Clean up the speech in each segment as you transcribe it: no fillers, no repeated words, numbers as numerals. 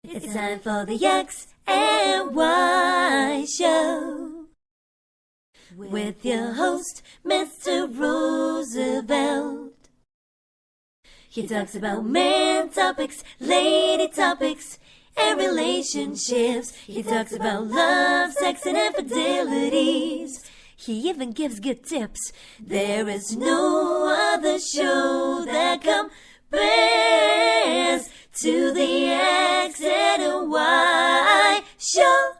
It's time for the X and Y Show with your host, Mr. Roosevelt. He talks about man topics, lady topics, and relationships. He talks about love, sex, and infidelities. He even gives good tips. There is no other show that compares to the X and Y Show.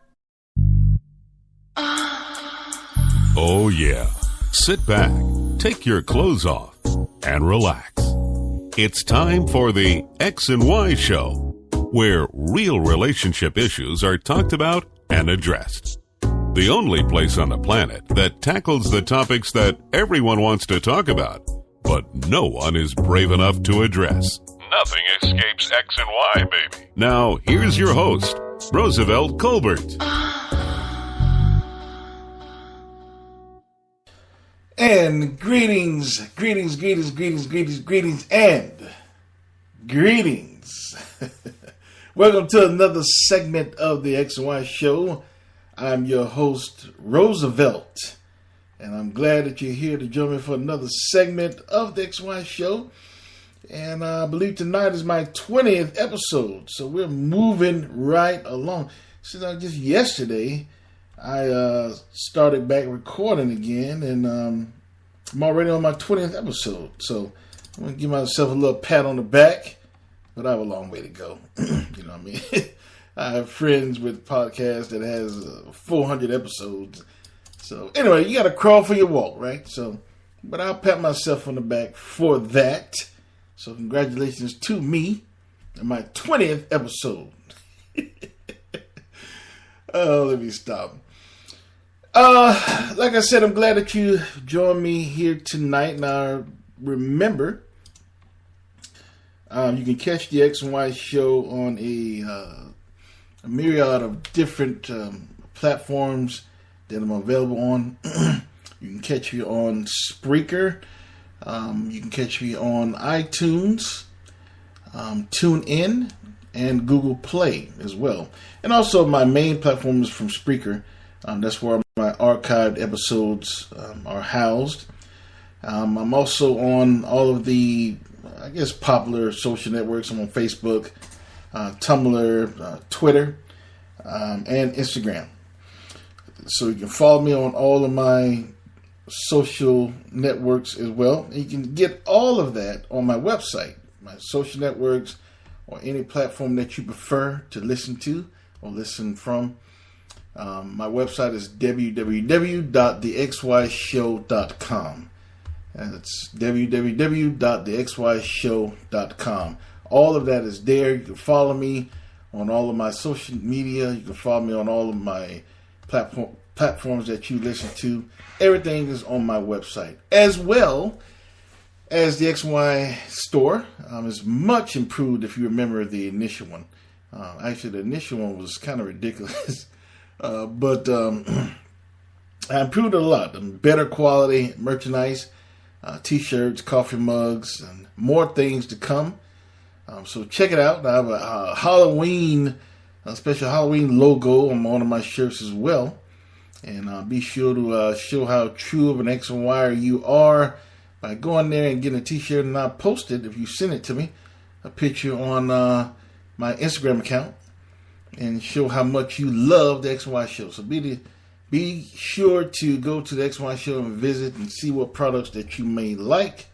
Oh yeah. Sit back, take your clothes off, and relax. It's time for the X and Y Show, where real relationship issues are talked about and addressed. The only place on the planet that tackles the topics that everyone wants to talk about, but no one is brave enough to address. Nothing escapes X and Y, baby. Now, here's your host, Roosevelt Colbert. And greetings, and greetings. Welcome to another segment of the X and Y Show. I'm your host, Roosevelt, and I'm glad that you're here to join me for another segment of the X and Y Show. And I believe tonight is my 20th episode, so we're moving right along. Since just yesterday, I started back recording again, and I'm already on my 20th episode. So I'm going to give myself a little pat on the back, but I have a long way to go. You know what I mean? I have friends with podcasts that has 400 episodes. So anyway, you got to crawl for your walk, right? So, but I'll pat myself on the back for that. So congratulations to me on my 20th episode. Oh, let me stop. Like I said, I'm glad that you joined me here tonight. Now, remember, you can catch the X and Y Show on a myriad of different platforms that I'm available on. You can catch me on Spreaker. You can catch me on iTunes, TuneIn, and Google Play as well. And also my main platform is from Spreaker. That's where my archived episodes are housed. I'm also on all of the, popular social networks. I'm on Facebook, Tumblr, Twitter, and Instagram. So you can follow me on all of my social networks as well. And you can get all of that on my website, my social networks, or any platform that you prefer to listen to or listen from. My website is www.thexyshow.com. And it's www.thexyshow.com. All of that is there. You can follow me on all of my social media. You can follow me on all of my platforms that you listen to. Everything is on my website, as well as the XY store. Is much improved if you remember the initial one. Actually, the initial one was kind of ridiculous. But I improved it a lot. Better quality merchandise, t-shirts, coffee mugs, and more things to come. So check it out. I have a special Halloween logo on one of my shirts as well. And be sure to show how true of an X and Y you are by going there and getting a t-shirt, and I'll post it, if you send it to me, a picture on my Instagram account, and show how much you love the X and Y Show. So be sure to go to the X and Y Show and visit and see what products that you may like.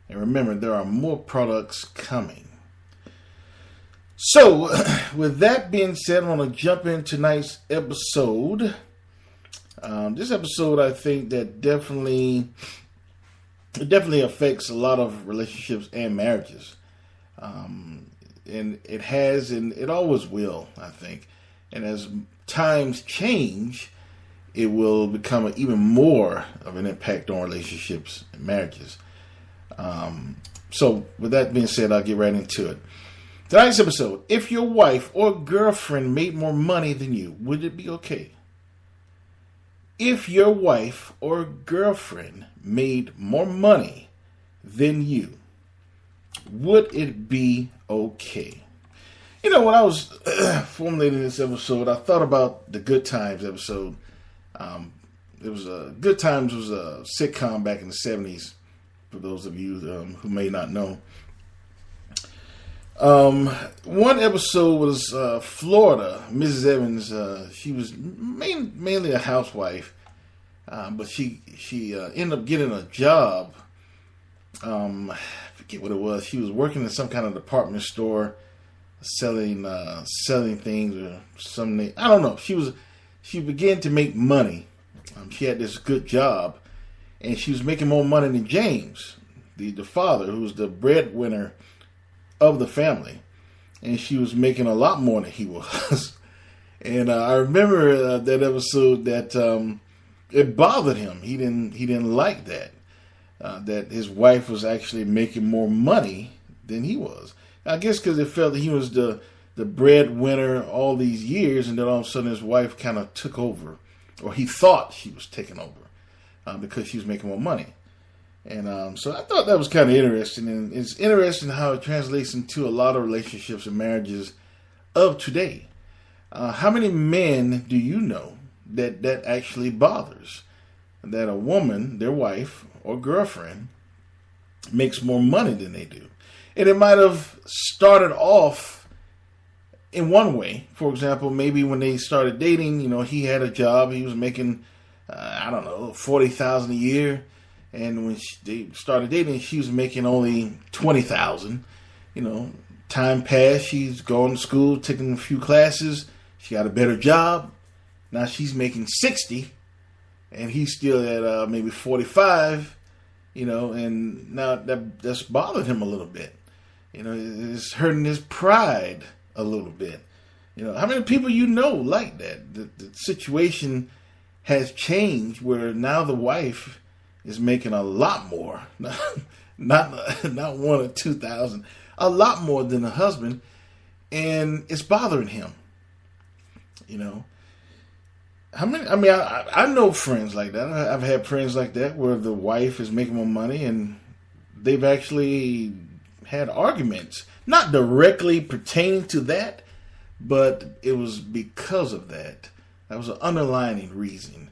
And remember, there are more products coming. So, with that being said, I want to jump into tonight's episode. This episode, I think that definitely affects a lot of relationships and marriages. And it has, and it always will, I think. And as times change, it will become even more of an impact on relationships and marriages. So with that being said, I'll get right into it. Tonight's episode: if your wife or girlfriend made more money than you, would it be okay? If your wife or girlfriend made more money than you, would it be okay? When I was formulating this episode, I thought about the Good Times episode. It was Good Times was a sitcom back in the 70s, for those of you who may not know. One episode was Florida. Mrs. Evans, she was mainly a housewife, but she ended up getting a job. I forget what it was. She was working in some kind of department store, selling things or something. I don't know. She began to make money. She had this good job, and she was making more money than James, the father, who was the breadwinner of the family, and she was making a lot more than he was. And I remember that episode that it bothered him. He didn't like that his wife was actually making more money than he was. I guess because it felt that he was the breadwinner all these years, and then all of a sudden his wife kind of took over, or he thought she was taking over because she was making more money. And so I thought that was kind of interesting, and it's interesting how it translates into a lot of relationships and marriages of today. How many men do you know that actually bothers? That a woman, their wife or girlfriend, makes more money than they do. And it might have started off in one way. For example, maybe when they started dating, he had a job, he was making, $40,000 a year. And when they started dating, she was making only $20,000. Time passed. She's going to school, taking a few classes. She got a better job. Now she's making $60,000, and he's still at maybe $45,000. And now that's bothered him a little bit. It's hurting his pride a little bit. How many people like that? The situation has changed where now the wife is making a lot more, not 1,000 or 2,000, a lot more than the husband, and it's bothering him. How many? I mean, I know friends like that. I've had friends like that where the wife is making more money, and they've actually had arguments, not directly pertaining to that, but it was because of that. That was an underlying reason.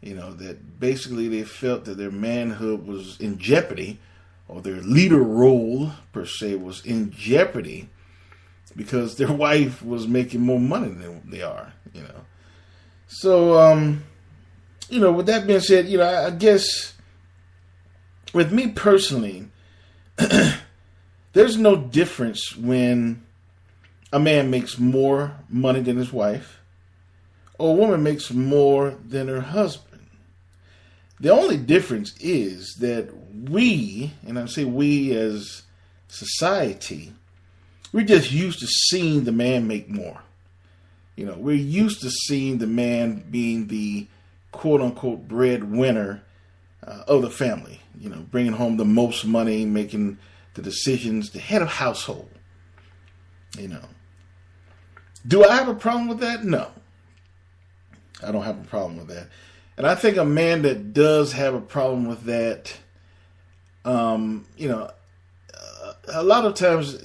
That basically they felt that their manhood was in jeopardy, or their leader role, per se, was in jeopardy because their wife was making more money than they are, So, with that being said, I guess with me personally, there's no difference when a man makes more money than his wife, or a woman makes more than her husband. The only difference is that we, and I say we as society, we're just used to seeing the man make more. We're used to seeing the man being the quote-unquote breadwinner of the family. Bringing home the most money, making the decisions, the head of household. Do I have a problem with that? No. I don't have a problem with that. And I think a man that does have a problem with that, a lot of times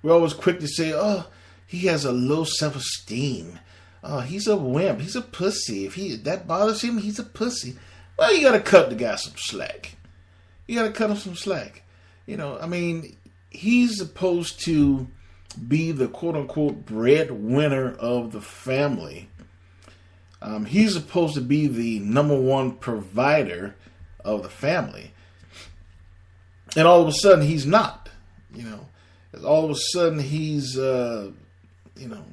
we're always quick to say, oh, he has a low self-esteem. Oh, he's a wimp. He's a pussy. If that bothers him, he's a pussy. Well, you got to cut the guy some slack. You got to cut him some slack. He's supposed to be the quote-unquote breadwinner of the family. He's supposed to be the number one provider of the family. And all of a sudden, he's not. All of a sudden, he's,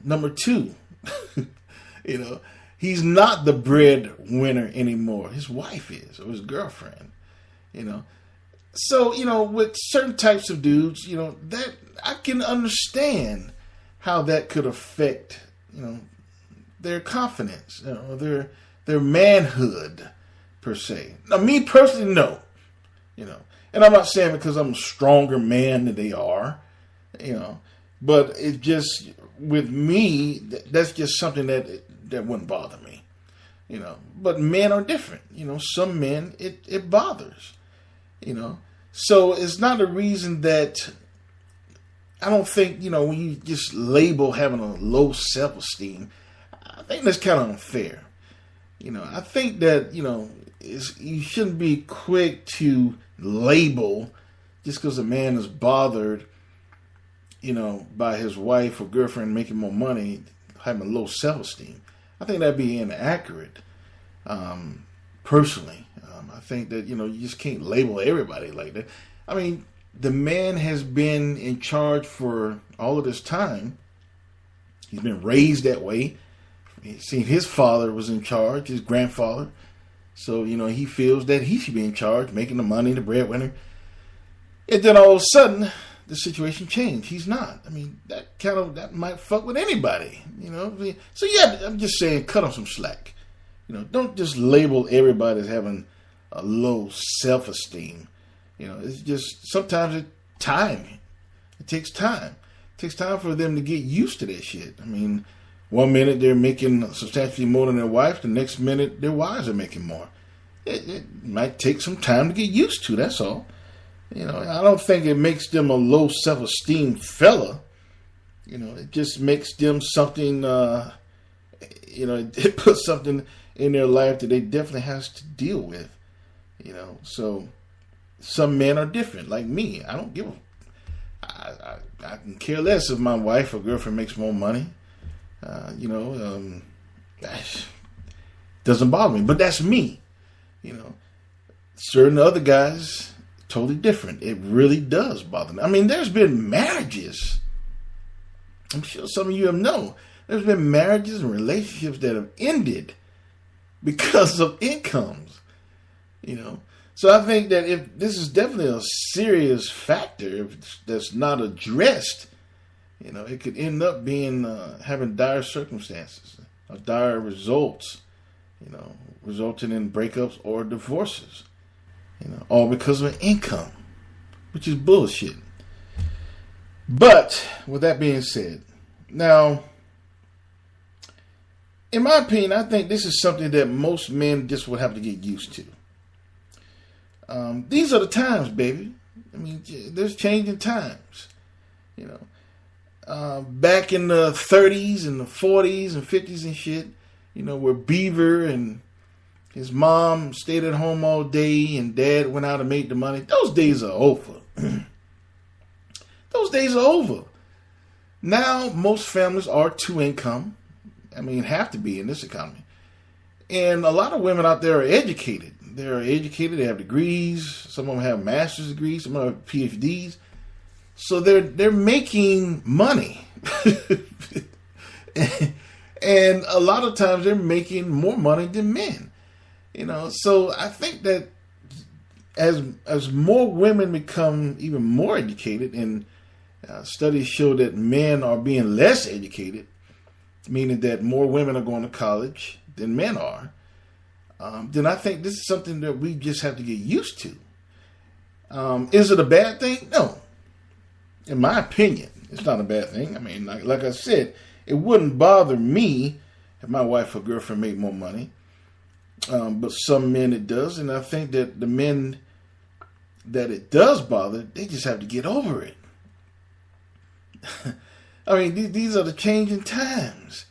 number two. He's not the breadwinner anymore. His wife is, or his girlfriend. So, with certain types of dudes, that I can understand how that could affect, their confidence, their manhood, per se. Now, me personally, no. And I'm not saying because I'm a stronger man than they are, but it just, with me, that's just something that wouldn't bother me, But men are different, Some men, it bothers, So it's not a reason that I don't think, when you just label having a low self-esteem, I think that's kind of unfair. I think that, you shouldn't be quick to label just because a man is bothered, by his wife or girlfriend making more money, having a low self-esteem. I think that'd be inaccurate, personally. I think that, you just can't label everybody like that. I mean, the man has been in charge for all of this time. He's been raised that way. He's seen his father was in charge, his grandfather. So, he feels that he should be in charge, making the money, the breadwinner. And then all of a sudden, the situation changed. He's not. I mean, that might fuck with anybody, So, yeah, I'm just saying, cut him some slack. Don't just label everybody as having a low self-esteem. It's just sometimes time. It takes time. It takes time for them to get used to that shit. I mean, one minute they're making substantially more than their wife. The next minute their wives are making more. It might take some time to get used to. That's all. I don't think it makes them a low self-esteem fella. It just makes them something, it puts something in their life that they definitely has to deal with. So some men are different, like me. I don't give I can care less if my wife or girlfriend makes more money. Doesn't bother me, but that's me. Certain other guys, totally different. It really does bother me. I mean, there's been marriages. I'm sure some of you have known. There's been marriages and relationships that have ended because of incomes. So I think that if this is definitely a serious factor, if that's not addressed, it could end up being having dire circumstances, or dire results, resulting in breakups or divorces, all because of income, which is bullshit. But with that being said, now, in my opinion, I think this is something that most men just would have to get used to. These are the times, baby. I mean, there's changing times. Back in the 30s and the 40s and 50s and shit, where Beaver and his mom stayed at home all day and dad went out and made the money. Those days are over. Those days are over. Now, most families are two income. I mean, have to be in this economy. And a lot of women out there are educated. They're educated. They have degrees. Some of them have master's degrees. Some of them have PhDs. So they're making money. And a lot of times they're making more money than men. So I think that as more women become even more educated, and studies show that men are being less educated, meaning that more women are going to college than men are, then I think this is something that we just have to get used to. Is it a bad thing? No. In my opinion, it's not a bad thing. I mean, like I said, it wouldn't bother me if my wife or girlfriend made more money. But some men it does. And I think that the men that it does bother, they just have to get over it. I mean, these are the changing times.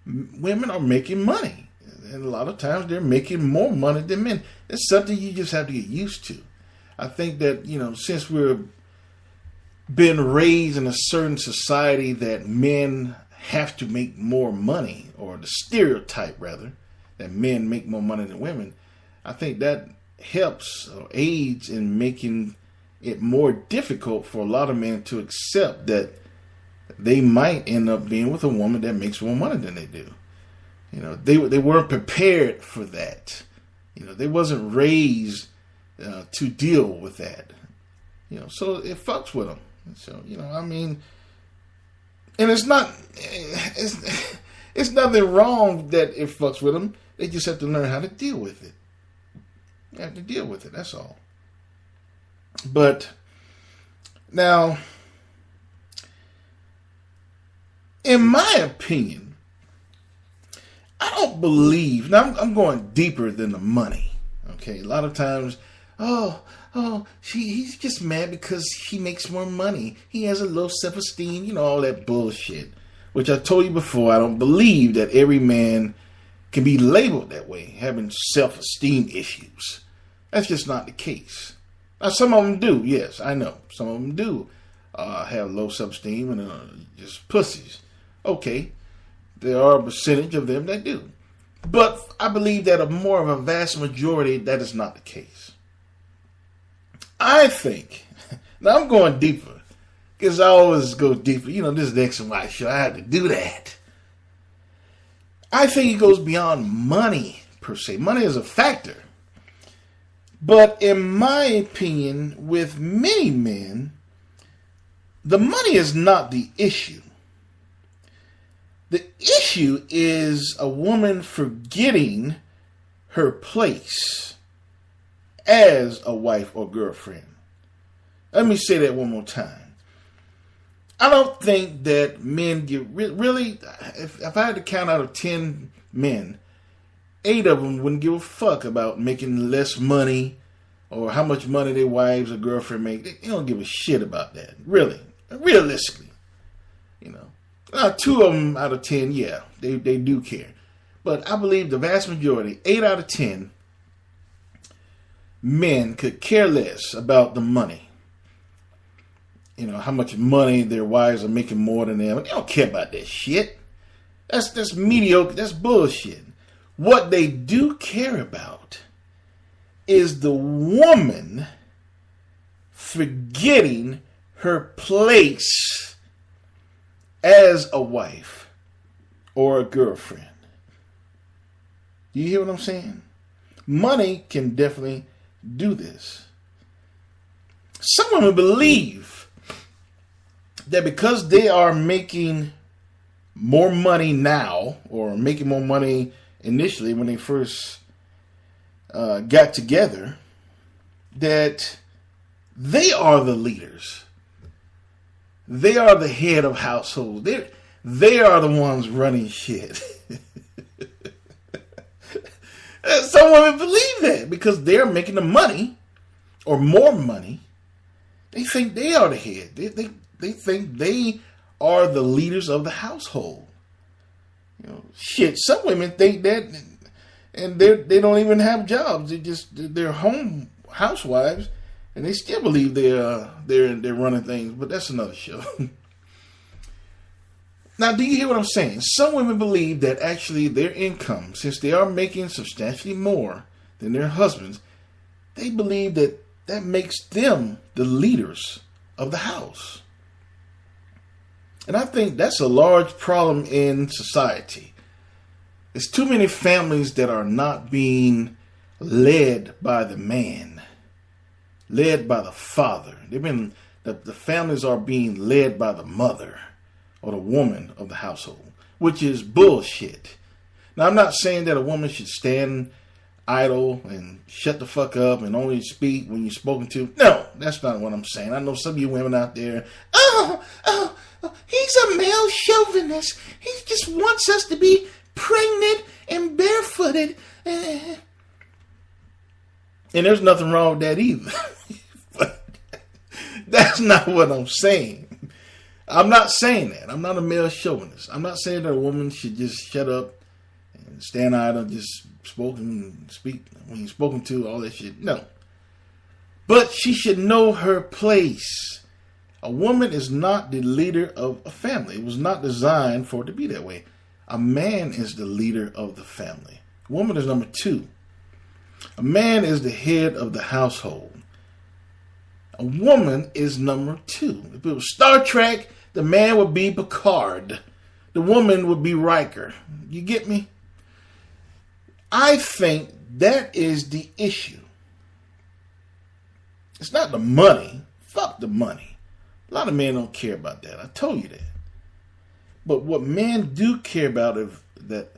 Women are making money. And a lot of times they're making more money than men. It's something you just have to get used to. I think that, since we're been raised in a certain society that men have to make more money, or the stereotype rather, that men make more money than women, I think that helps or aids in making it more difficult for a lot of men to accept that they might end up being with a woman that makes more money than they do. They weren't prepared for that. They wasn't raised to deal with that. So it fucks with them. So, I mean, and it's nothing wrong that it fucks with them. They just have to learn how to deal with it. You have to deal with it. That's all. But now, in my opinion, I don't believe, now I'm going deeper than the money. Okay. A lot of times he's just mad because he makes more money. He has a low self-esteem, all that bullshit. Which I told you before, I don't believe that every man can be labeled that way, having self-esteem issues. That's just not the case. Now, some of them do, yes, I know. Some of them do have low self-esteem and just pussies. Okay, there are a percentage of them that do. But I believe that more of a vast majority, that is not the case. I think, now I'm going deeper, because I always go deeper. This is the X and Y show. I had to do that. I think it goes beyond money, per se. Money is a factor. But in my opinion, with many men, the money is not the issue. The issue is a woman forgetting her place as a wife or girlfriend. Let me say that one more time. I don't think that men really, if I had to count out of 10 men, 8 of them wouldn't give a fuck about making less money or how much money their wives or girlfriend make. They don't give a shit about that. Really. Realistically. 2 of them out of 10, yeah, they do care. But I believe the vast majority, 8 out of 10 men could care less about the money. How much money their wives are making more than them. They don't care about that shit. That's mediocre. That's bullshit. What they do care about is the woman forgetting her place as a wife or a girlfriend. Do you hear what I'm saying? Money can definitely do this. Some women believe that because they are making more money now, or making more money initially when they first got together, that they are the leaders. They are the head of household. They are the ones running shit. Some women believe that because they're making the money or more money. They think they are the head. They think they are the leaders of the household. Shit. Some women think that, and they don't even have jobs. They're home housewives, and they still believe they're running things. But that's another show. Now, do you hear what I'm saying? Some women believe that actually their income, since they are making substantially more than their husbands, they believe that makes them the leaders of the house. And I think that's a large problem in society. There's too many families that are not being led by the man, led by the father. The families are being led by the mother or the woman of the household, which is bullshit. Now, I'm not saying that a woman should stand idle and shut the fuck up and only speak when you're spoken to. No, that's not what I'm saying. I know some of you women out there, he's a male chauvinist. He just wants us to be pregnant and barefooted. And there's nothing wrong with that either. But that's not what I'm saying. I'm not saying that. I'm not a male chauvinist. I'm not saying that a woman should just shut up and stand idle, just speak when you're spoken to, all that shit. No. But she should know her place. A woman is not the leader of a family. It was not designed for it to be that way. A man is the leader of the family. A woman is number 2. A man is the head of the household. A woman is number 2. If it was Star Trek, the man would be Picard. The woman would be Riker. You get me? I think that is the issue. It's not the money. Fuck the money. A lot of men don't care about that. I told you that. But what men do care about is that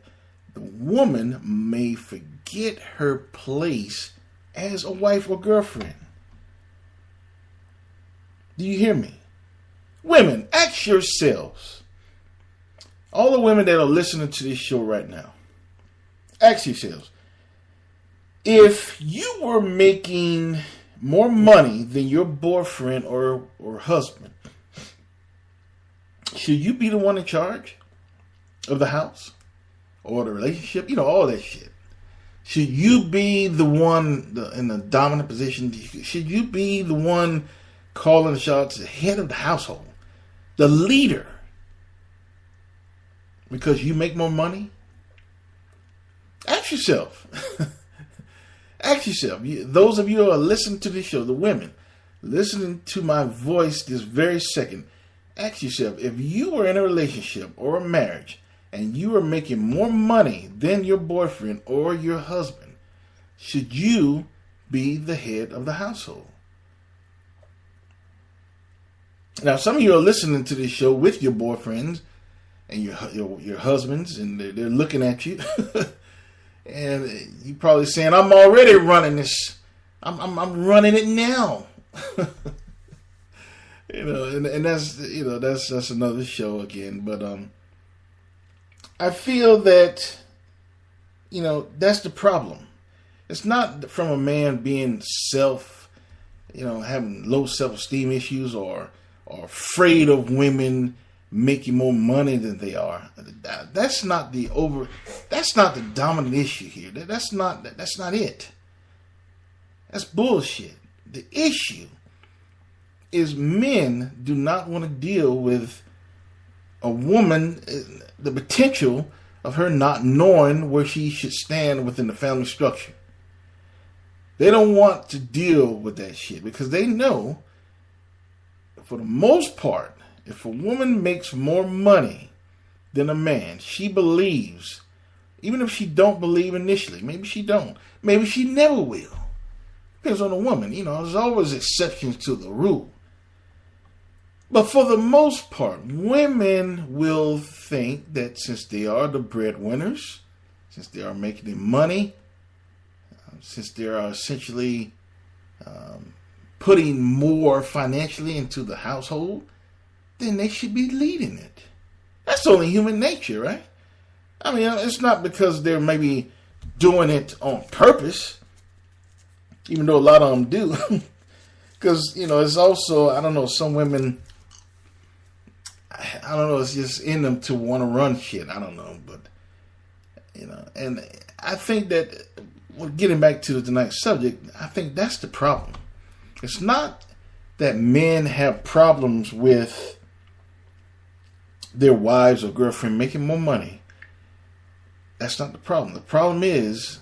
the woman may forget her place as a wife or girlfriend. Do you hear me? Women, ask yourselves. All the women that are listening to this show right now, ask yourselves, If you were making more money than your boyfriend or husband, should you be the one in charge of the house or the relationship? All that shit. Should you be the one in the dominant position? Should you be the one calling the shots, the head of the household, the leader? Because you make more money? Ask yourself. Ask yourself. Those of you who are listening to this show, the women, listening to my voice this very second, ask yourself, if you were in a relationship or a marriage and you are making more money than your boyfriend or your husband, should you be the head of the household? Now, some of you are listening to this show with your boyfriends and your husbands, and they're looking at you, and you're probably saying, "I'm already running this. I'm running it now." And that's another show again. But I feel that that's the problem. It's not from a man being having low self-esteem issues or afraid of women making more money than they are. That's not the dominant issue here. That's not it. That's bullshit. The issue is men do not want to deal with a woman, the potential of her not knowing where she should stand within the family structure. They don't want to deal with that shit because they know, for the most part, if a woman makes more money than a man, she believes, even if she don't believe initially, maybe she don't, maybe she never will. Depends on the woman. There's always exceptions to the rule. But for the most part, women will think that since they are the breadwinners, since they are making the money, since they are essentially putting more financially into the household, then they should be leading it. That's only human nature, right? I mean, it's not because they're maybe doing it on purpose, even though a lot of them do. Because, it's also, I don't know, some women, I don't know, it's just in them to want to run shit. I don't know, but, and I think that, getting back to tonight's subject, I think that's the problem. It's not that men have problems with their wives or girlfriend making more money. That's not the problem. The problem is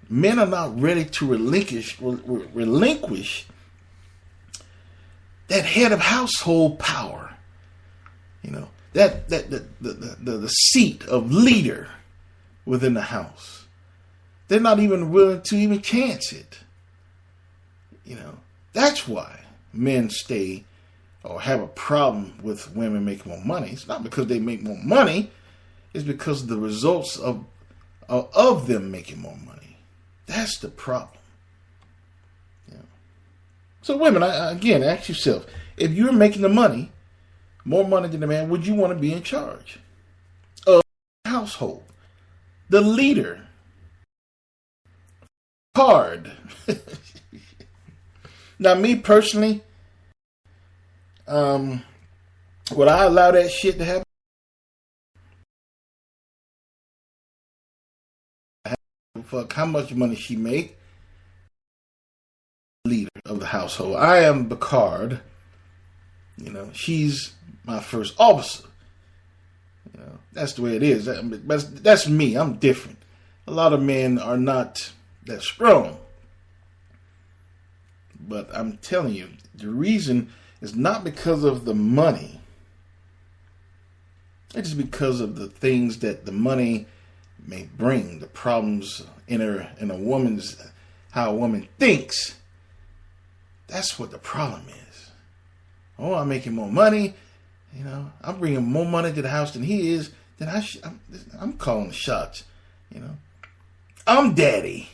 men are not ready to relinquish that head of household power. That the seat of leader within the house. They're not even willing to even chance it. That's why men stay or have a problem with women making more money. It's not because they make more money. It's because of the results of them making more money. That's the problem. So women, again, ask yourself, if you're making the money, more money than the man, would you want to be in charge of the household? The leader. Hard. Now, me personally, would I allow that shit to happen? Fuck how much money she make. Leader of the household. I am Bacard. She's my first officer. That's the way it is. That's me. I'm different. A lot of men are not that strong. But I'm telling you, the reason is not because of the money. It's because of the things that the money may bring, the problems in a woman's, how a woman thinks. That's what the problem is. Oh, I'm making more money. I'm bringing more money to the house than he is. Then I'm calling the shots. I'm daddy.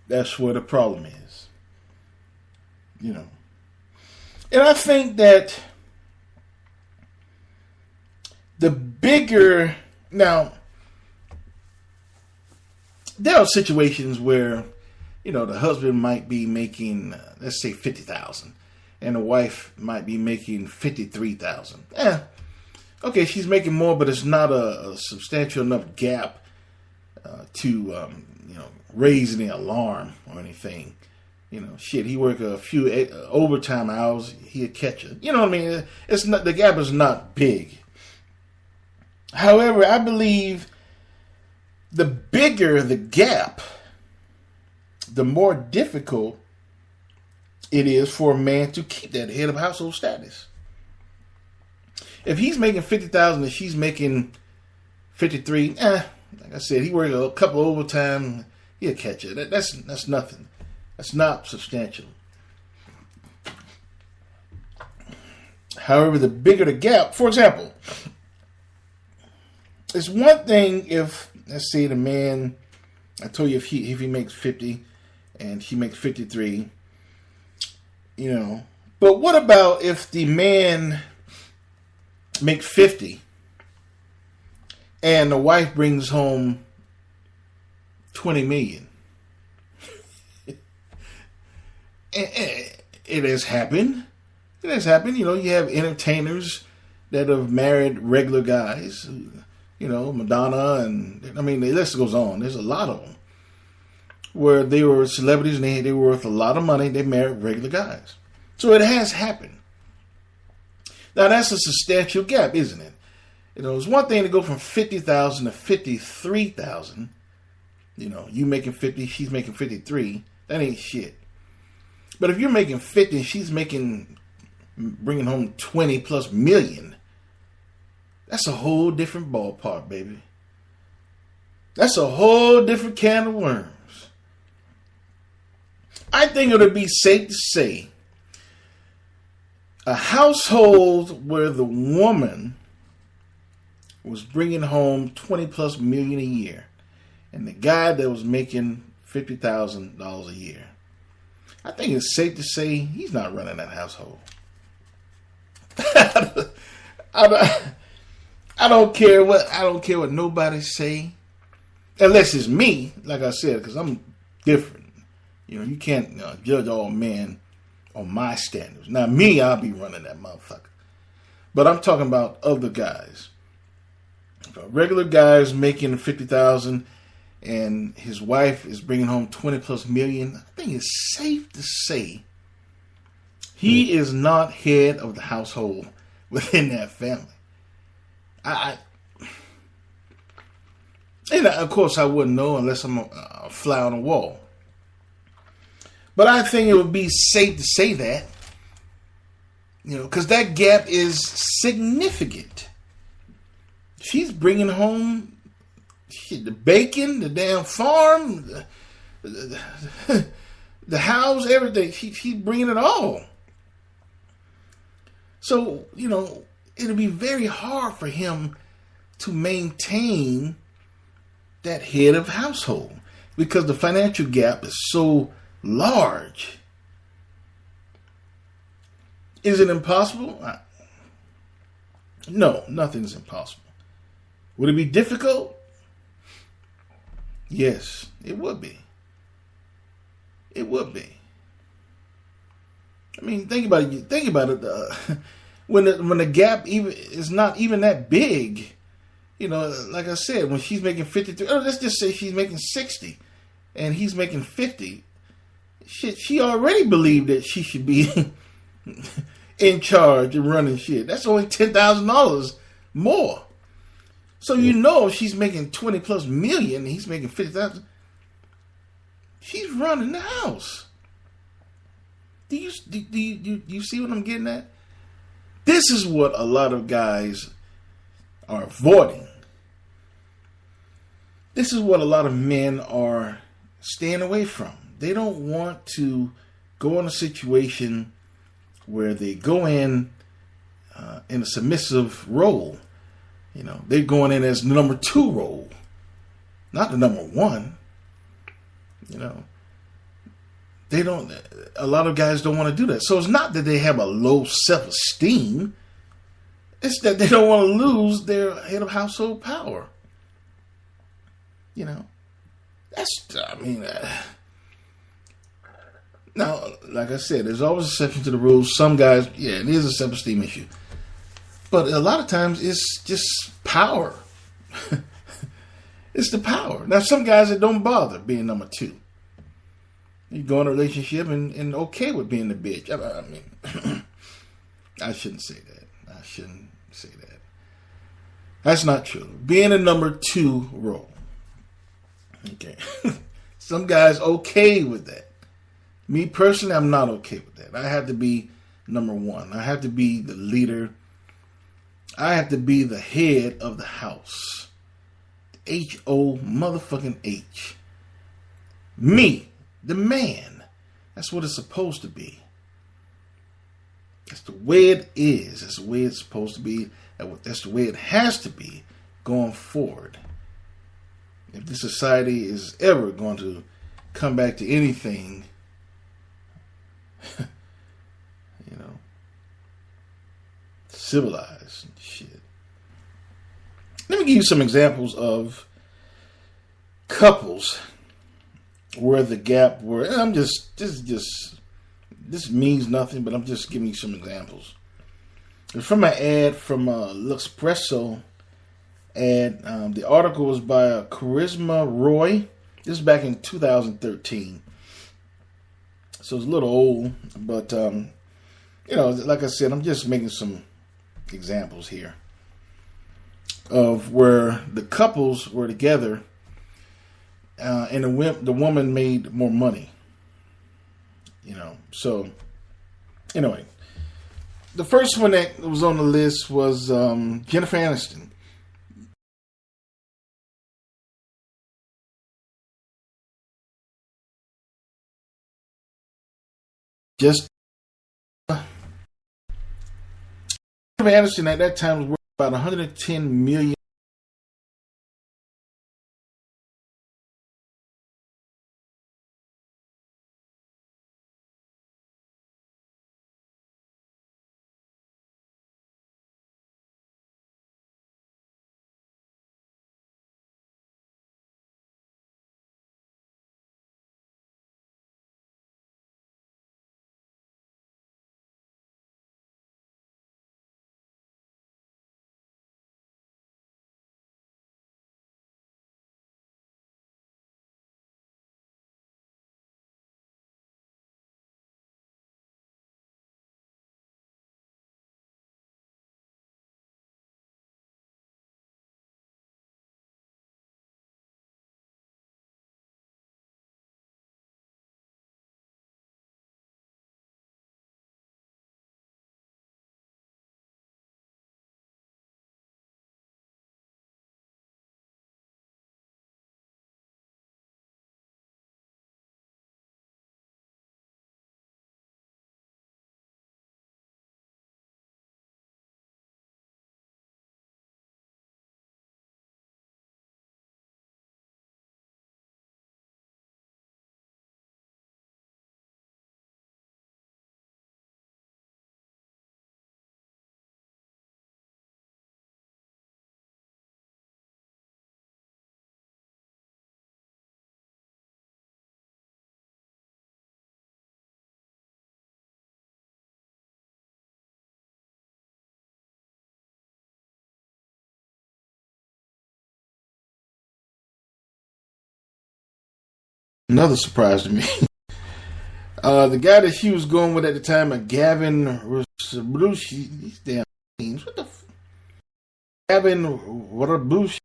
That's where the problem is. And I think that the bigger, now, there are situations where, the husband might be making, let's say, $50,000, and the wife might be making $53,000. Okay, she's making more, but it's not a substantial enough gap to raise any alarm or anything. He work a few overtime hours, he'll catch it. You know what I mean? It's not, the gap is not big. However, I believe the bigger the gap, the more difficult it is for a man to keep that head of household status. If he's making $50,000 and she's making 53, like I said, he works a couple overtime, he'll catch it. That's nothing. That's not substantial. However, the bigger the gap, for example, it's one thing if, let's say, the man, I told you if he makes 50 and she makes 53, but what about if the man makes 50 and the wife brings home 20 million? It has happened. It has happened. You have entertainers that have married regular guys, Madonna, and the list goes on. There's a lot of them where they were celebrities and they were worth a lot of money. They married regular guys. So it has happened. Now that's a substantial gap, isn't it? It's one thing to go from 50,000 to 53,000. You making 50, she's making 53. That ain't shit. But if you're making 50 and she's bringing home 20 plus million, that's a whole different ballpark, baby. That's a whole different can of worms. I think it would be safe to say a household where the woman was bringing home 20 plus million a year and the guy that was making $50,000 a year, I think it's safe to say he's not running that household. I don't care what nobody say, unless it's me, like I said, because I'm different. You can't judge all men on my standards. Now me, I'll be running that motherfucker. But I'm talking about other guys. If a regular guy is making 50,000 and his wife is bringing home 20 plus million, I think it's safe to say he is not head of the household within that family. And of course I wouldn't know unless I'm a fly on the wall. But I think it would be safe to say that, because that gap is significant. She's bringing home the bacon, the damn farm, the house, everything. She's bringing it all. So, it'll be very hard for him to maintain that head of household because the financial gap is so large. Is it impossible? No, nothing's impossible. Would it be difficult? Yes, it would be. It would be. Think about it. Think about it. When the gap is not even that big, like I said, when she's making 53, let's just say she's making 60, and he's making 50. Shit, she already believed that she should be in charge and running shit. That's only $10,000 more. So if she's making 20 plus million, and he's making 50,000. She's running the house. Do you see what I'm getting at? This is what a lot of guys are avoiding. This is what a lot of men are staying away from. They don't want to go in a situation where they go in a submissive role. They're going in as the number 2 role, not the number 1. They don't. A lot of guys don't want to do that. So it's not that they have a low self-esteem. It's that they don't want to lose their head of household power. I mean, now, like I said, there's always exceptions to the rules. Some guys, yeah, it is a self-esteem issue. But a lot of times it's just power. It's the power. Now, some guys that don't bother being number two. You go in a relationship and okay with being the bitch. I mean, I shouldn't say that. I shouldn't say that. That's not true. Being a number two role. Okay. Some guys okay with that. Me personally, I'm not okay with that. I have to be number one. I have to be the leader. I have to be the head of the house. H-O motherfucking H. Me, the man. That's what it's supposed to be. That's the way it is. That's the way it's supposed to be. That's the way it has to be going forward. If this society is ever going to come back to anything, civilized and shit. Let me give you some examples of couples where the gap were. And this means nothing, but I'm just giving you some examples. It's from an ad from L'Espresso, and the article was by Charisma Roy. This is back in 2013, so it's a little old, but like I said, I'm just making some examples here of where the couples were together, and the woman made more money. So anyway, the first one that was on the list was Jennifer Aniston. Jennifer Aniston at that time was worth about $110 million. Another surprise to me. The guy that she was going with at the time, Gavin Rusabrushi, these damn names. What the Gavin Rusabrushi.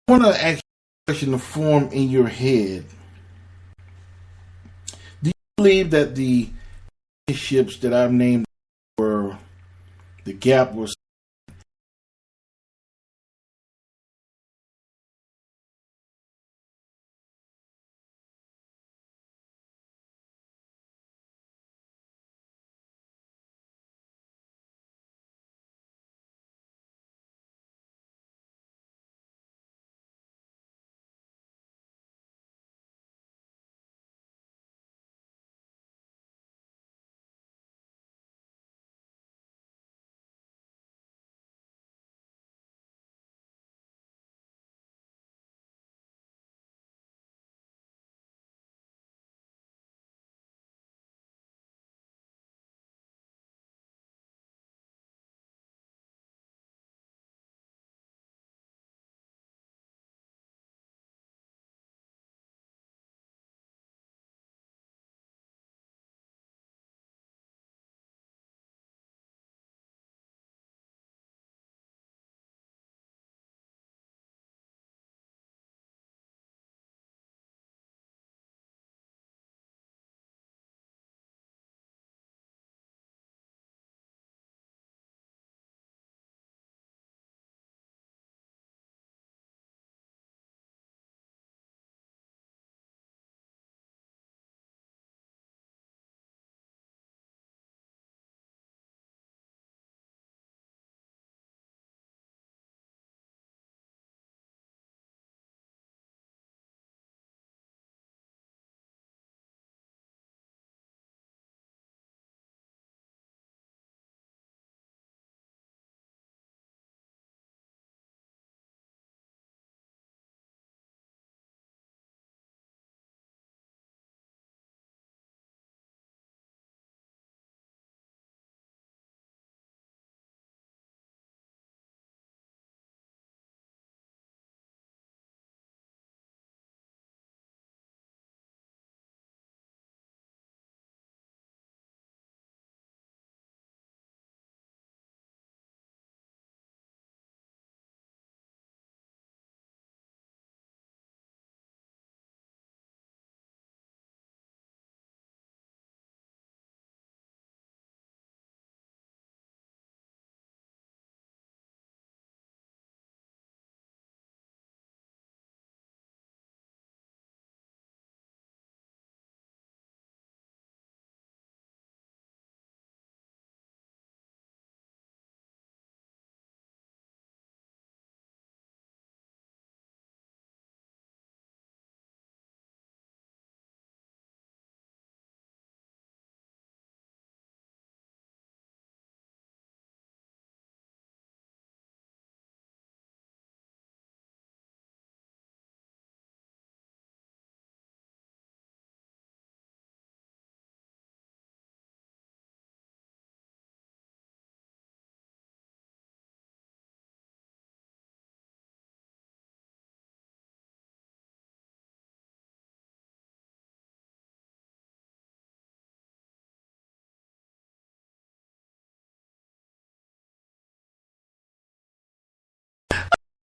I want to ask you a question to form in your head. Do you believe that the relationships that I've named were the gap was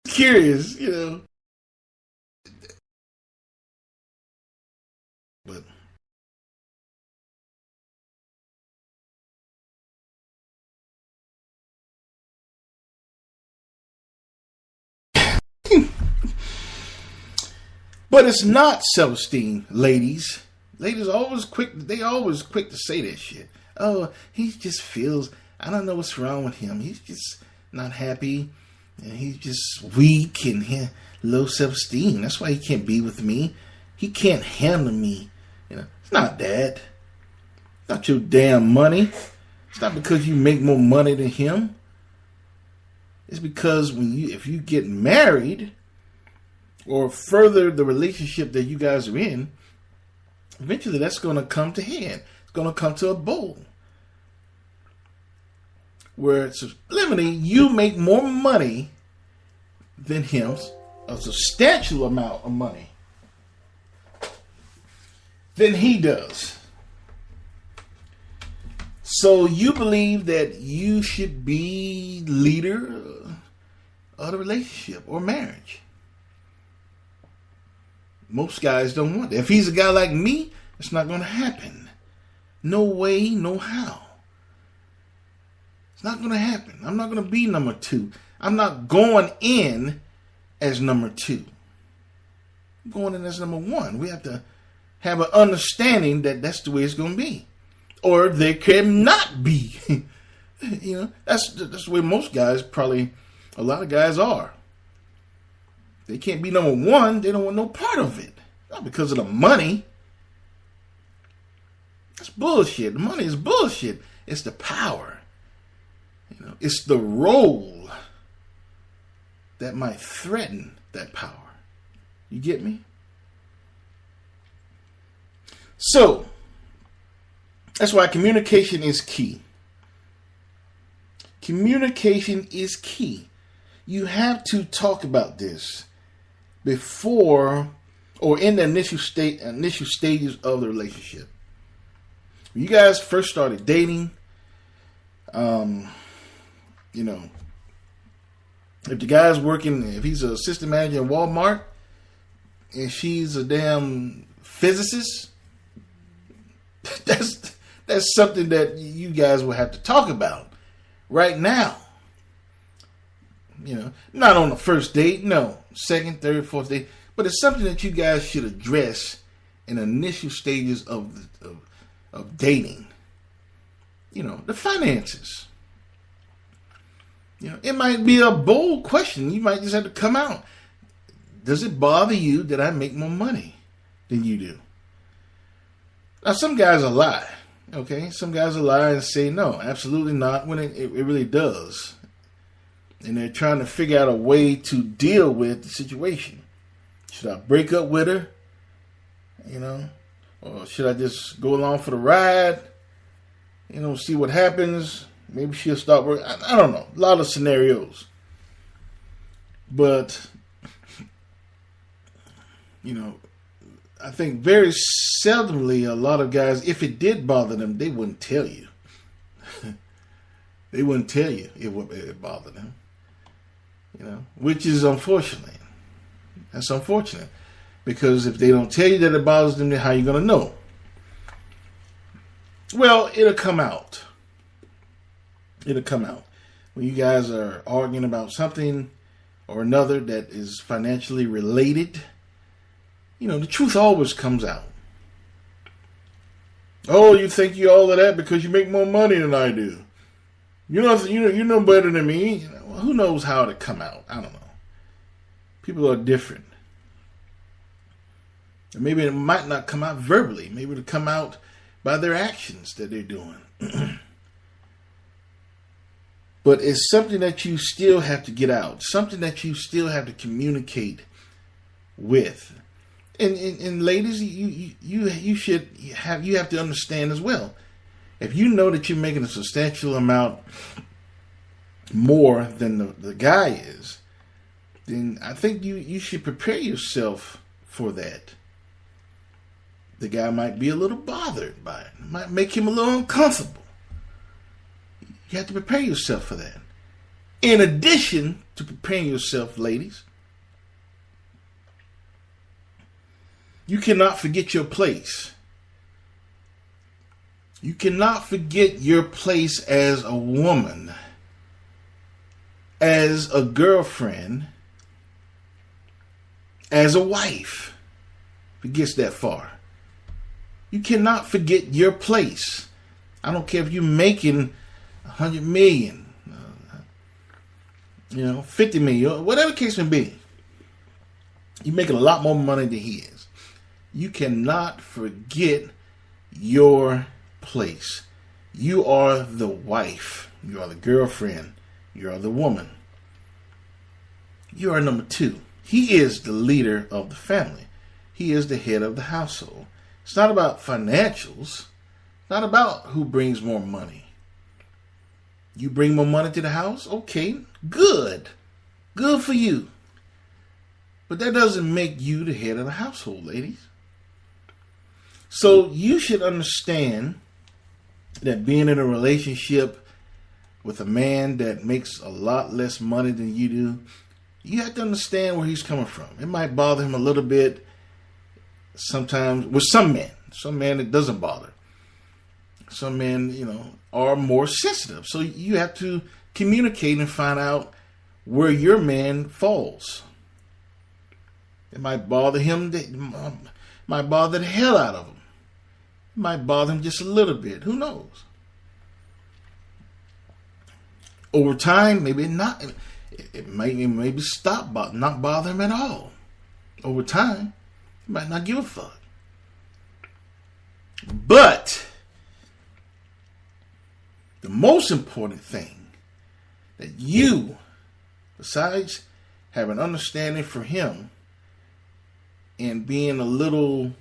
curious, but it's not self-esteem, ladies. Ladies always quick. They always quick to say that shit. Oh, he just feels. I don't know what's wrong with him. He's just not happy, and he's just weak and low self-esteem. That's why he can't be with me. He can't handle me. It's not that. It's not your damn money. It's not because you make more money than him. It's because if you get married or further the relationship that you guys are in, eventually that's going to come to hand. It's going to come to a bowl where subliminally you make more money than him, a substantial amount of money than he does. So you believe that you should be leader of the relationship or marriage. Most guys don't want that. If he's a guy like me, it's not going to happen. No way, no how. It's not going to happen. I'm not going to be number 2. I'm not going in as number 2. I'm going in as number 1. We have to have an understanding that that's the way it's going to be. Or there cannot be. That's the way most guys, probably a lot of guys are. They can't be number 1. They don't want no part of it. Not because of the money. That's bullshit. The money is bullshit. It's the power. It's the role that might threaten that power. You get me? So, that's why communication is key. Communication is key. You have to talk about this before or in the initial stages of the relationship. When you guys first started dating, if the guy's working, if he's an assistant manager in Walmart and she's a damn physicist, that's something that you guys will have to talk about right now. Not on the first date, no, second, third, fourth date, but it's something that you guys should address in initial stages of dating. The finances. It might be a bold question. You might just have to come out. Does it bother you that I make more money than you do? Now, some guys will lie. Okay, some guys will lie and say no, absolutely not, when it really does. And they're trying to figure out a way to deal with the situation. Should I break up with her? Or should I just go along for the ride? See what happens. Maybe she'll stop working. I don't know. A lot of scenarios. But, I think very seldomly a lot of guys, if it did bother them, they wouldn't tell you. They wouldn't tell you it bothered them. Which is unfortunate. That's unfortunate. Because if they don't tell you that it bothers them, then how are you going to know? Well, it'll come out. It'll come out. When you guys are arguing about something or another that is financially related, the truth always comes out. Oh, you think you're all of that because you make more money than I do. You know better than me. Who knows how it'll come out? I don't know. People are different. And maybe it might not come out verbally. Maybe it'll come out by their actions that they're doing. But it's something that you still have to get out. Something that you still have to communicate with. And ladies, you have to understand as well. If you know that you're making a substantial amount more than the guy is, then I think you should prepare yourself for that. The guy might be a little bothered by it. It might make him a little uncomfortable. You have to prepare yourself for that. In addition to preparing yourself, ladies, you cannot forget your place. You cannot forget your place as a woman, as a girlfriend, as a wife. If it gets that far. You cannot forget your place. I don't care if you're making 100 million, 50 million, whatever the case may be. You're making a lot more money than he is. You cannot forget your place. You are the wife. You are the girlfriend. You are the woman. You are number 2. He is the leader of the family. He is the head of the household. It's not about financials. It's not about who brings more money. You bring more money to the house? Okay, good. Good for you. But that doesn't make you the head of the household, ladies. So you should understand that being in a relationship with a man that makes a lot less money than you do, you have to understand where he's coming from. It might bother him a little bit sometimes with some men it doesn't bother. Some men, are more sensitive. So you have to communicate and find out where your man falls. It might bother him. Might bother the hell out of him. It might bother him just a little bit. Who knows? Over time, maybe not. It maybe not bother him at all. Over time, he might not give a fuck. But the most important thing that you, besides having understanding for him and being a little,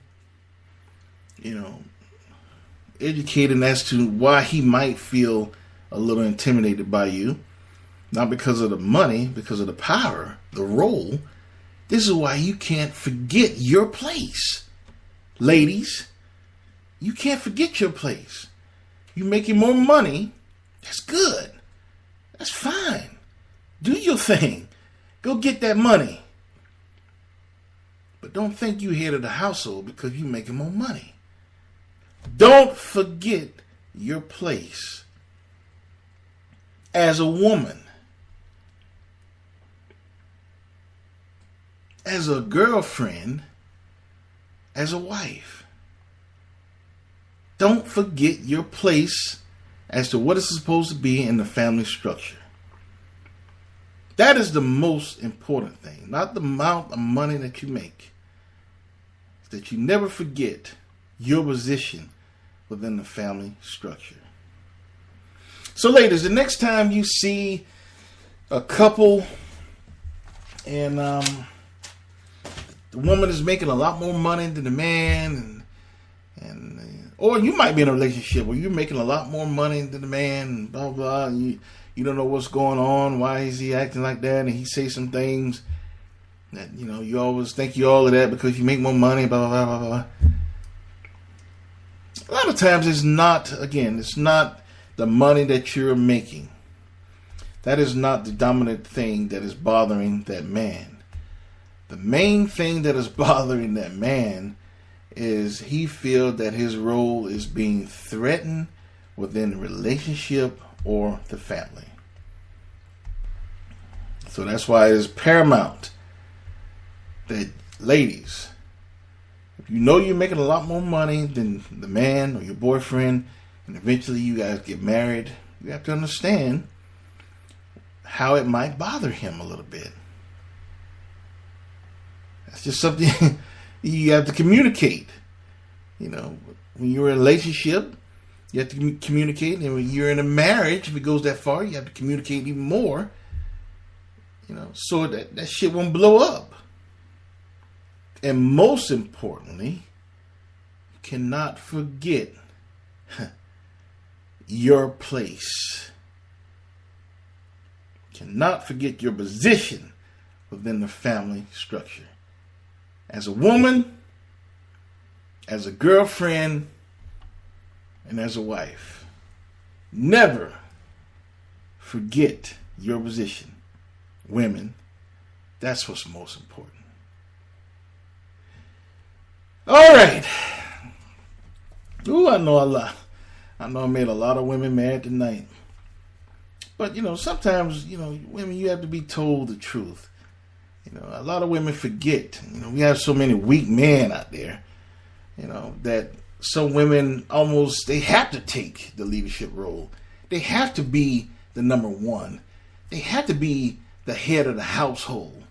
educated as to why he might feel a little intimidated by you, not because of the money, because of the power, the role. This is why you can't forget your place. Ladies, you can't forget your place. You making more money, that's good. That's fine. Do your thing. Go get that money. But don't think you head of the household because you're making more money. Don't forget your place as a woman, as a girlfriend, as a wife. Don't forget your place as to what it's supposed to be in the family structure. That is the most important thing, not the amount of money that you make. That you never forget your position within the family structure. So ladies, the next time you see a couple and the woman is making a lot more money than the man, or you might be in a relationship where you're making a lot more money than the man, and blah blah, and you don't know what's going on, why is he acting like that, and he say some things that, you always think you all of that because you make more money, blah, blah, blah, blah. A lot of times it's not the money that you're making. That is not the dominant thing that is bothering that man. The main thing that is bothering that man is he feels that his role is being threatened within the relationship or the family. So that's why it is paramount that, ladies, if you know you're making a lot more money than the man or your boyfriend, and eventually you guys get married, you have to understand how it might bother him a little bit. That's just something you have to communicate. When you're in a relationship, you have to communicate, and when you're in a marriage, if it goes that far, you have to communicate even more, so that shit won't blow up. And most importantly, you cannot forget your place. Cannot forget your position within the family structure. As a woman, as a girlfriend, and as a wife. Never forget your position. Women, that's what's most important. All right. Ooh, I know I made a lot of women mad tonight. But, sometimes, women, you have to be told the truth. A lot of women forget. We have so many weak men out there, that some women almost, they have to take the leadership role. They have to be the number one. They have to be the head of the household.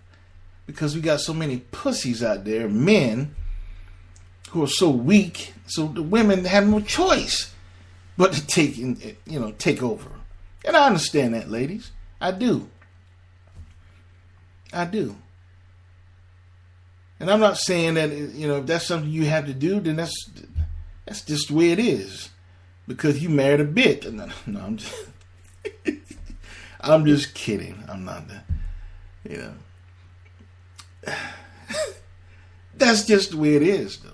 Because we got so many pussies out there, men, who are so weak, so the women have no choice but to take over. And I understand that, ladies. I do. And I'm not saying that, if that's something you have to do, then that's just the way it is. Because you married a bitch. No, I'm just, I'm just kidding. I'm not that's just the way it is, though.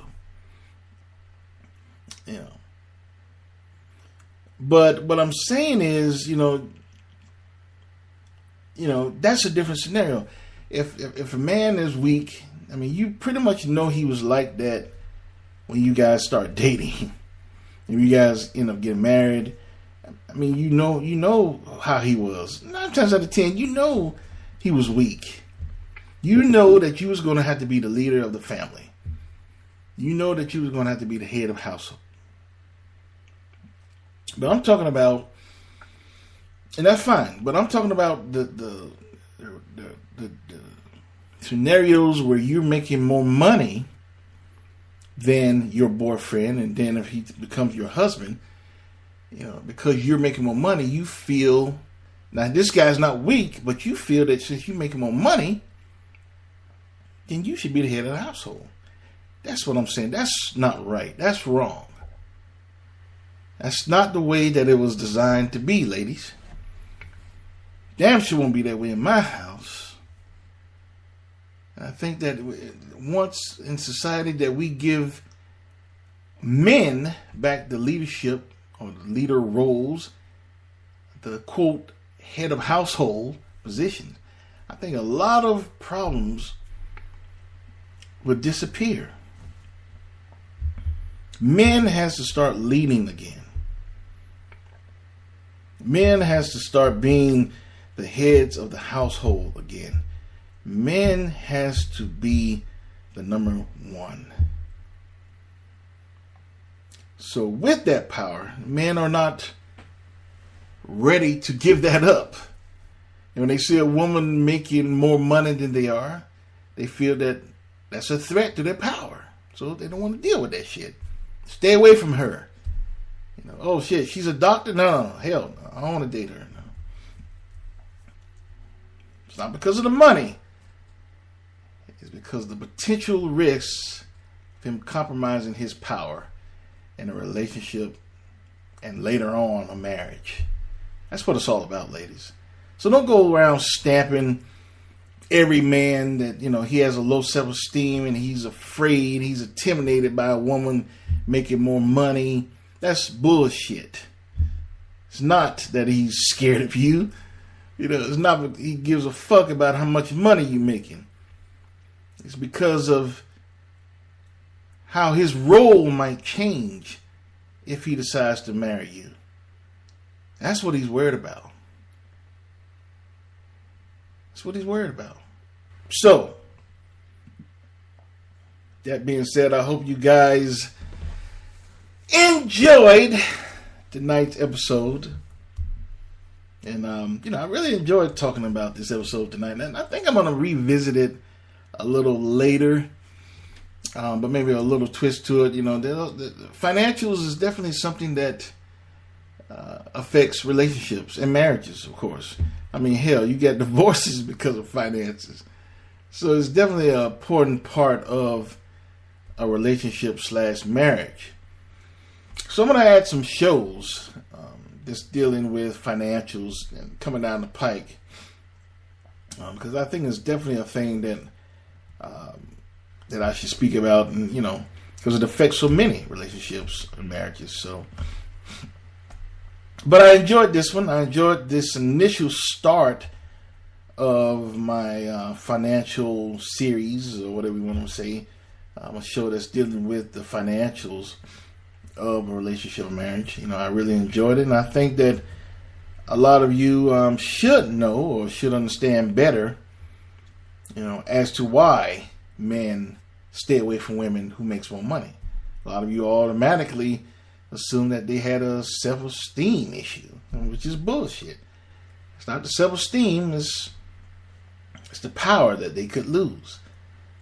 But what I'm saying is, that's a different scenario. If a man is weak, you pretty much know he was like that when you guys start dating, if you guys end up getting married, I mean, you know how he was. 9 times out of 10, you know he was weak. You know that you was going to have to be the leader of the family. You know that you was going to have to be the head of household. But I'm talking about, and that's fine, but I'm talking about the scenarios where you're making more money than your boyfriend, and then if he becomes your husband, because you're making more money, you feel, now this guy's not weak, but you feel that since you're making more money, then you should be the head of the household. That's what I'm saying. That's not right. That's wrong. That's not the way that it was designed to be, ladies. Damn sure won't be that way in my house. I think that once in society that we give men back the leadership or the leader roles, the quote head of household position, I think a lot of problems would disappear. Men has to start leading again. Men has to start being the heads of the household again. Men has to be the number one. So with that power, men are not ready to give that up. And when they see a woman making more money than they are, they feel that that's a threat to their power. So they don't want to deal with that shit. Stay away from her. Oh shit, she's a doctor? No, hell no. I don't want to date her. No. It's not because of the money. It's because of the potential risks of him compromising his power in a relationship and later on a marriage. That's what it's all about, ladies. So don't go around stamping every man that, he has a low self-esteem and he's afraid, he's intimidated by a woman making more money. That's bullshit. It's not that he's scared of you. It's not that he gives a fuck about how much money you're making. It's because of how his role might change if he decides to marry you. That's what he's worried about. That's what he's worried about. So, that being said, I hope you guys enjoyed tonight's episode. And, I really enjoyed talking about this episode tonight. And I think I'm going to revisit it a little later. But maybe a little twist to it. The financials is definitely something that affects relationships and marriages, of course. I mean, hell, you get divorces because of finances. So it's definitely an important part of a relationship / marriage. So I'm going to add some shows that's dealing with financials and coming down the pike. Because I think it's definitely a thing that I should speak about, and because it affects so many relationships and marriages. So, but I enjoyed this one. I enjoyed this initial start of my financial series, or whatever you want to say. A show that's dealing with the financials of a relationship or marriage. I really enjoyed it, and I think that a lot of you should know or should understand better, as to why men stay away from women who makes more money. A lot of you automatically assume that they had a self-esteem issue, which is bullshit. It's not the self-esteem, it's the power that they could lose,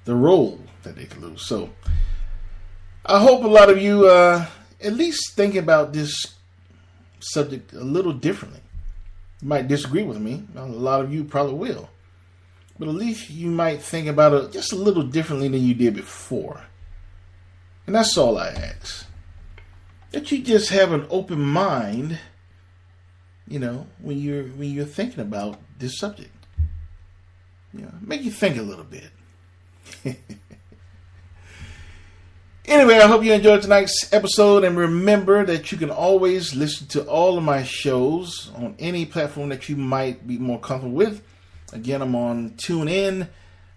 the role that they could lose. So I hope a lot of you at least think about this subject a little differently. You might disagree with me. A lot of you probably will. But at least you might think about it just a little differently than you did before. And that's all I ask. That you just have an open mind, when you're thinking about this subject. Make you think a little bit. Anyway, I hope you enjoyed tonight's episode, and remember that you can always listen to all of my shows on any platform that you might be more comfortable with. Again, I'm on TuneIn,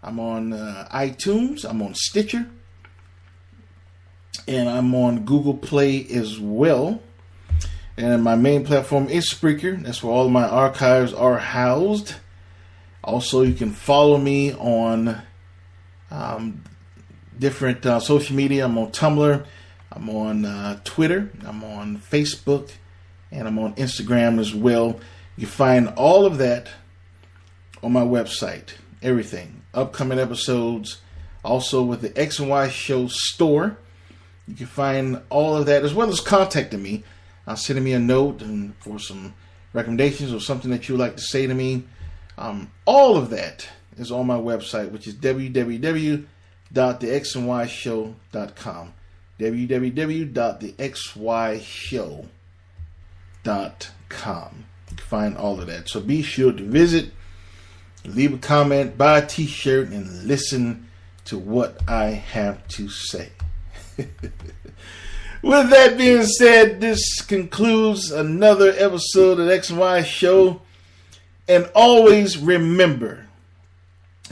I'm on iTunes, I'm on Stitcher, and I'm on Google Play as well. And my main platform is Spreaker. That's where all of my archives are housed. Also, you can follow me on different social media. I'm on Tumblr, I'm on Twitter, I'm on Facebook, and I'm on Instagram as well. You can find all of that on my website. Everything. Upcoming episodes. Also with the X and Y Show store. You can find all of that, as well as contacting me. Sending me a note and for some recommendations or something that you would like to say to me. All of that is on my website, which is www.thexandyshow.com. www.thexyshow.com. You can find all of that. So be sure to visit, leave a comment, buy a t-shirt, and listen to what I have to say. With that being said, this concludes another episode of the X and Y Show. And always remember,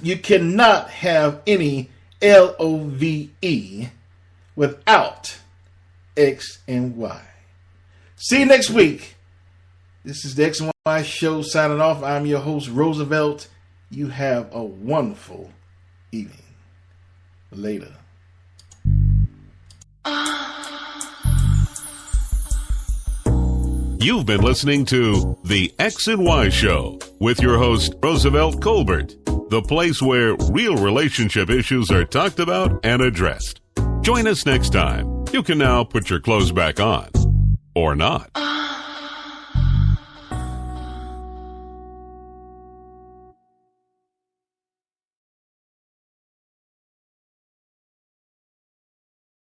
you cannot have any LOVE without X and Y. See you next week. This is the X and Y Show signing off. I'm your host, Roosevelt. You have a wonderful evening. Later. You've been listening to The X and Y Show with your host, Roosevelt Colbert, the place where real relationship issues are talked about and addressed. Join us next time. You can now put your clothes back on. Or not.